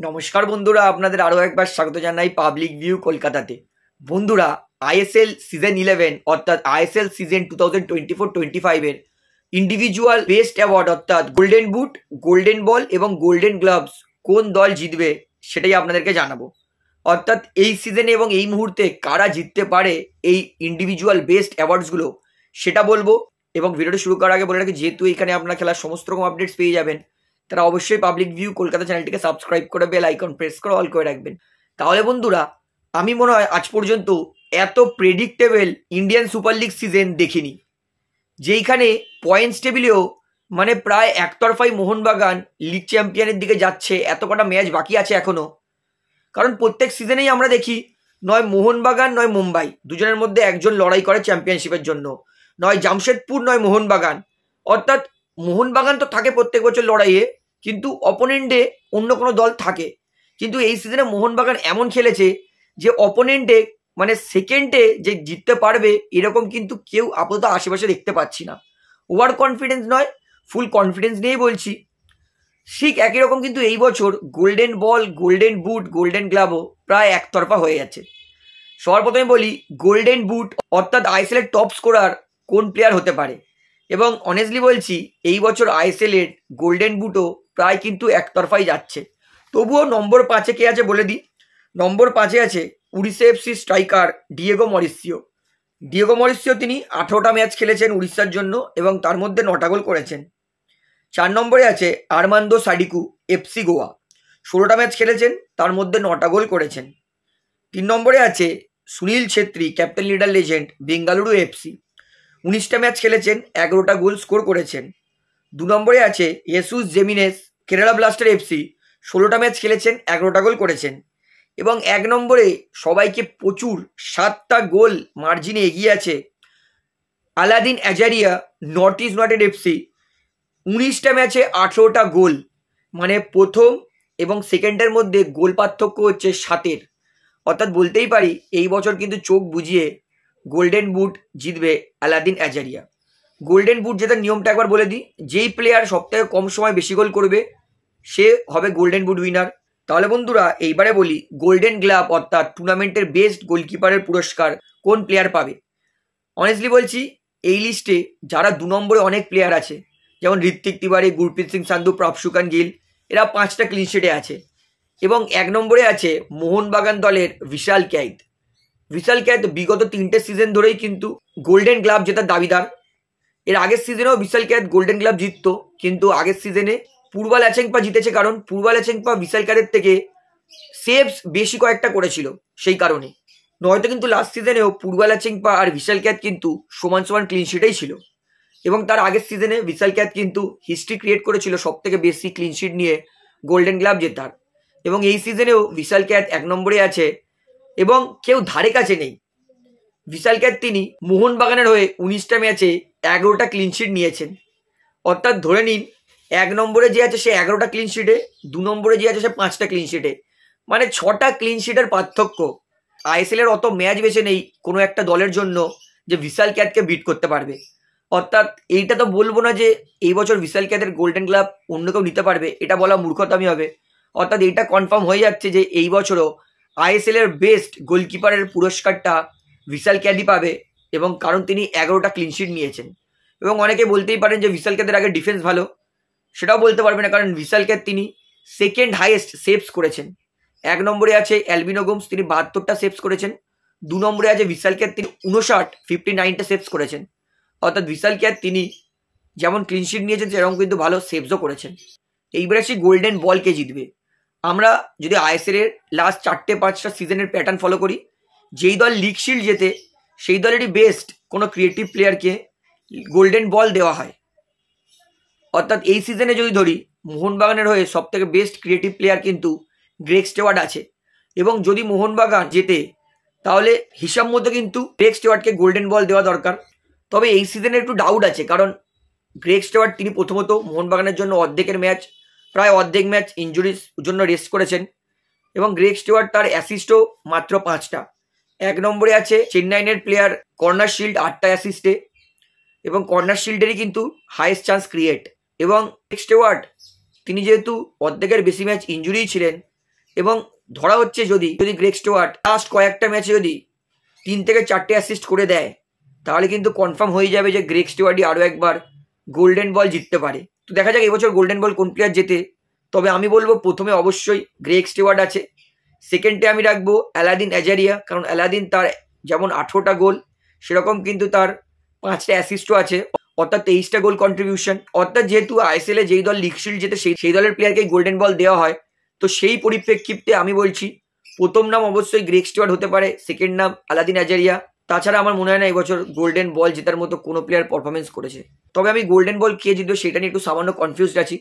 নমস্কার বন্ধুরা, আপনাদের আরও একবার স্বাগত জানাই পাবলিক ভিউ কলকাতাতে। বন্ধুরা, আইএসএল সিজন 11 অর্থাৎ ISL season 2024-25 individual best award অর্থাৎ গোল্ডেন বুট, গোল্ডেন বল এবং গোল্ডেন গ্লাভস কোন দল জিতবে সেটাই আপনাদেরকে জানাবো। অর্থাৎ এই সিজনে এবং এই মুহূর্তে কারা জিততে পারে এই ইন্ডিভিজুয়াল বেস্ট অ্যাওয়ার্ডসগুলো সেটা বলবো। এবং ভিডিওটা শুরু করার আগে বলে রাখি, যেহেতু এখানে আপনারা খেলার সমস্ত রকম আপডেটস পেয়ে যাবেন, তারা অবশ্যই পাবলিক ভিউ কলকাতা চ্যানেলটিকে সাবস্ক্রাইব করে বেল আইকন প্রেস করে অল করে রাখবেন। তাহলে বন্ধুরা, আমি মনে হয় আজ পর্যন্ত এত predictable Indian super league season দেখিনি, যেইখানে পয়েন্টস টেবিলেও মানে প্রায় একতরফাই মোহনবাগান লিগ চ্যাম্পিয়নের দিকে যাচ্ছে। এত কটা ম্যাচ বাকি আছে এখনও, কারণ প্রত্যেক সিজনেই আমরা দেখি নয় মোহনবাগান নয় মুম্বাই, দুজনের মধ্যে একজন লড়াই করে চ্যাম্পিয়নশিপের জন্য, নয় জামশেদপুর নয় মোহনবাগান। অর্থাৎ মোহনবাগান তো থাকে প্রত্যেক বছর লড়াইয়ে, কিন্তু অপোনেন্টে অন্য কোনো দল থাকে। কিন্তু এই সিজনে মোহনবাগান এমন খেলেছে যে অপোনেন্টে মানে সেকেন্ডে যে জিততে পারবে এরকম কিন্তু কেউ আপাতত আশেপাশে দেখতে পাচ্ছি না। ওভার কনফিডেন্স নয়, ফুল কনফিডেন্স নিয়েই বলছি। ঠিক একই রকম কিন্তু এই বছর golden ball, golden boot, golden গ্লাভও প্রায় একতরফা হয়ে যাচ্ছে। সবার প্রথমে বলি গোল্ডেন বুট অর্থাৎ আইএসএল এর টপ স্কোরার কোন প্লেয়ার হতে পারে। এবং অনেস্টলি বলছি, এই বছর আইএসএল এর গোল্ডেন বুটও প্রায় কিন্তু একতরফাই যাচ্ছে। তবুও নম্বর 5-এ কে আছে বলে দিই। নম্বর 5-এ আছে Orissa FC striker Diego Mauricio. তিনি 18টা ম্যাচ খেলেছেন উড়িষ্যার জন্য এবং তার মধ্যে 9টা গোল করেছেন। 4 নম্বরে আছে আরমান্দো সাডিকু, এফসি গোয়া। 16টা ম্যাচ খেলেছেন, তার মধ্যে 9টা গোল করেছেন। 3 নম্বরে আছে Sunil Chhetri, captain leader legend, Bengaluru FC. 19টা ম্যাচ খেলেছেন, 11টা গোল স্কোর করেছেন। 2 নম্বরে আছে Jesus Jimenez, Kerala Blaster FC. 16টা ম্যাচ খেলেছেন, 11টা গোল করেছেন। এবং 1 নম্বরে সবাইকে প্রচুর 7টা গোল মার্জিনে এগিয়ে আছে Alaaeddine Ajaraie, North East United FC. 19টা ম্যাচে 18টা গোল, মানে প্রথম এবং সেকেন্ডের মধ্যে গোল পার্থক্য হচ্ছে 7-এর। অর্থাৎ বলতেই পারি এই বছর কিন্তু চোখ বুঝিয়ে গোল্ডেন বুট জিতবে আলাদিন আজারিয়া। গোল্ডেন বুট জেতার নিয়মটা একবার বলে দিই। যেই প্লেয়ার সবথেকে কম সময় বেশি গোল করবে সে হবে গোল্ডেন বুট উইনার। তাহলে বন্ধুরা, এইবারে বলি গোল্ডেন গ্লাভ অর্থাৎ টুর্নামেন্টের বেস্ট গোলকিপারের পুরস্কার কোন প্লেয়ার পাবে। অনেস্টলি বলছি, এই লিস্টে যারা 2 নম্বরে অনেক প্লেয়ার আছে, যেমন ঋত্বিক তিওয়ারি, গুরপ্রীত সিং সান্ধু, প্রভশুকান গিল, এরা 5টা ক্লিনশিটে আছে। এবং 1 নম্বরে আছে মোহনবাগান দলের বিশাল ক্যাইত। বিগত 3টে সিজন ধরেই কিন্তু গোল্ডেন গ্লাভ জেতার দাবিদার। এর আগের সিজনেও বিশাল ক্যাইত গোল্ডেন গ্লাভ জিততো, কিন্তু আগের সিজনে পূর্বাল অ্যাচেংপা জিতেছে, কারণ পূর্বাল অ্যাচেংপা বিশাল ক্যাইতের থেকে সেভস বেশি কয়েকটা করেছিল সেই কারণে। নয়তো কিন্তু লাস্ট সিজনেও পূর্বাল অ্যাচেংপা আর বিশাল ক্যাইত কিন্তু সমান সমান ক্লিনশিটেই ছিল। এবং তার আগের সিজনে বিশাল ক্যাইত কিন্তু হিস্ট্রি ক্রিয়েট করেছিল সব থেকে বেশি ক্লিনশিট নিয়ে গোল্ডেন গ্লাভ জেতার। এবং এই সিজনেও বিশাল ক্যাইত 1 নম্বরে আছে এবং কেউ ধারে কাছে নেই। বিশাল ক্যাইত তিনি মোহনবাগানের হয়ে 19টা ম্যাচে 11টা ক্লিনশিট নিয়েছেন। অর্থাৎ ধরে নিন 1 নম্বরে যে আছে সে 11টা ক্লিনশিটে, 2 নম্বরে যে আছে সে 5টা ক্লিনশিটে, মানে 6টা ক্লিনশিটের পার্থক্য। আইএসএল এর অত ম্যাচ বেছে নেই কোনো একটা দলের জন্য যে বিশাল ক্যাইতকে বিট করতে পারবে। অর্থাৎ এইটা তো বলবো না যে এই বছর বিশাল ক্যাইতের গোল্ডেন গ্লাভ অন্য কেউ নিতে পারবে, এটা বলা মূর্খতামি হবে। অর্থাৎ এইটা কনফার্ম হয়ে যাচ্ছে যে এই বছরও আইএসএল এর বেস্ট গোলকিপারের পুরস্কারটা বিশাল ক্যাইতই পাবে, এবং কারণ তিনি 11টা ক্লিনশিট নিয়েছেন। এবং অনেকে বলতেই পারেন যে বিশাল ক্যাইতের আগে ডিফেন্স ভালো, সেটাও বলতে পারবে না, কারণ বিশাল ক্যাইত তিনি সেকেন্ড হাইয়েস্ট সেভস করেছেন। 1 নম্বরে আছে অ্যালবিনো গোমস, তিনি 72টা সেভস করেছেন। 2 নম্বরে আছে বিশাল ক্যাইত, তিনি 59টা সেভস করেছেন। অর্থাৎ বিশাল ক্যাইত তিনি যেমন ক্লিনশিট নিয়েছেন সেরকম কিন্তু ভালো সেভসও করেছেন। এইবারে সেই গোল্ডেন বল কে জিতবে। আমরা যদি আইএসএল এর লাস্ট 4-5টা সিজনের প্যাটার্ন ফলো করি, যেই দল লিগ শিল্ড জেতে সেই দলেরই বেস্ট কোনো ক্রিয়েটিভ প্লেয়ারকে গোল্ডেন বল দেওয়া হয়। অর্থাৎ এই সিজনে যদি ধরি, মোহনবাগানের হয়ে সব থেকে বেস্ট ক্রিয়েটিভ প্লেয়ার কিন্তু গ্রেগ স্টেওয়ার্ট আছে। এবং যদি মোহনবাগান জেতে তাহলে হিসাব মতো কিন্তু গ্রেগ স্টেওয়ার্টকে গোল্ডেন বল দেওয়া দরকার। তবে এই সিজনে একটু ডাউট আছে, কারণ গ্রেগ স্টেওয়ার্ট তিনি প্রথমত মোহনবাগানের জন্য প্রায় অর্ধেক ম্যাচ ইঞ্জুরির জন্য রেস্ট করেছেন। এবং গ্রেগ স্টেওয়ার্ট তার অ্যাসিস্টও মাত্র 5টা। 1 নম্বরে আছে চেন্নাইয়ের প্লেয়ার কর্নার শিল্ড, 8টা অ্যাসিস্টে, এবং কর্নার শিল্ডেরই কিন্তু হাইয়েস্ট চান্স ক্রিয়েট। এবং গ্রেগ স্টেওয়ার্ট তিনি যেহেতু অর্ধেকের বেশি ম্যাচ ইঞ্জুরিই ছিলেন, এবং ধরা হচ্ছে যদি গ্রেগ স্টুয়ার্ট লাস্ট কয়েকটা ম্যাচে যদি 3 থেকে 4টে অ্যাসিস্ট করে দেয়, তাহলে কিন্তু কনফার্ম হয়ে যাবে যে গ্রেগ স্টুয়ার্টই আরও একবার গোল্ডেন বল জিততে পারে। তো দেখা যাক এবছর গোল্ডেন বল কোন প্লেয়ার জেতে। তবে আমি বলবো প্রথমে অবশ্যই গ্রেগ স্টুয়ার্ট আছে, সেকেন্ডে আমি রাখবো অ্যালাদিন আজারিয়া, কারণ অ্যালাদিন তার যেমন 18টা গোল সেরকম কিন্তু তার 5টা অ্যাসিস্টও আছে, অর্থাৎ 23টা গোল কন্ট্রিবিউশন। অর্থাৎ যেহেতু আইএসএল এ যেই দল লিগ শিল্ড জেতে সেই দলের প্লেয়ারকে গোল্ডেন বল দেওয়া হয়, তো সেই পরিপ্রেক্ষিতে আমি বলছি প্রথম নাম অবশ্যই গ্রেগ স্টুয়ার্ট হতে পারে, সেকেন্ড নাম অ্যালাদিন আজারিয়া। তাছাড়া আমার মনে হয় না এবছর গোল্ডেন বল জেতার মতো কোনো প্লেয়ার পারফরমেন্স করেছে। তবে আমি গোল্ডেন বল কে জিতবে সেটা নিয়ে একটু সামান্য কনফিউজড আছি।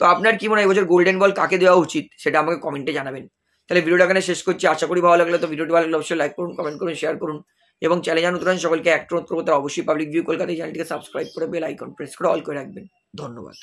তো আপনার কি মনে হয় এবছর গোল্ডেন বল কাকে দেওয়া উচিত সেটা আমাকে কমেন্টে জানাবেন। তাহলে ভিডিওটা এখানে শেষ করছি, আশা করি ভালো লাগলো। তো ভিডিওটি ভালো লাগলে অবশ্যই লাইক করুন, কমেন্ট করুন, শেয়ার করুন এবং চ্যানেল নতুন সকলকে একটা অনুরোধ করতে অবশ্যই পাবলিক ভিউ কলকাতা চ্যানেলটিকে সাবস্ক্রাইব করে বেল আইকন প্রেস করে অল করে রাখবেন। ধন্যবাদ।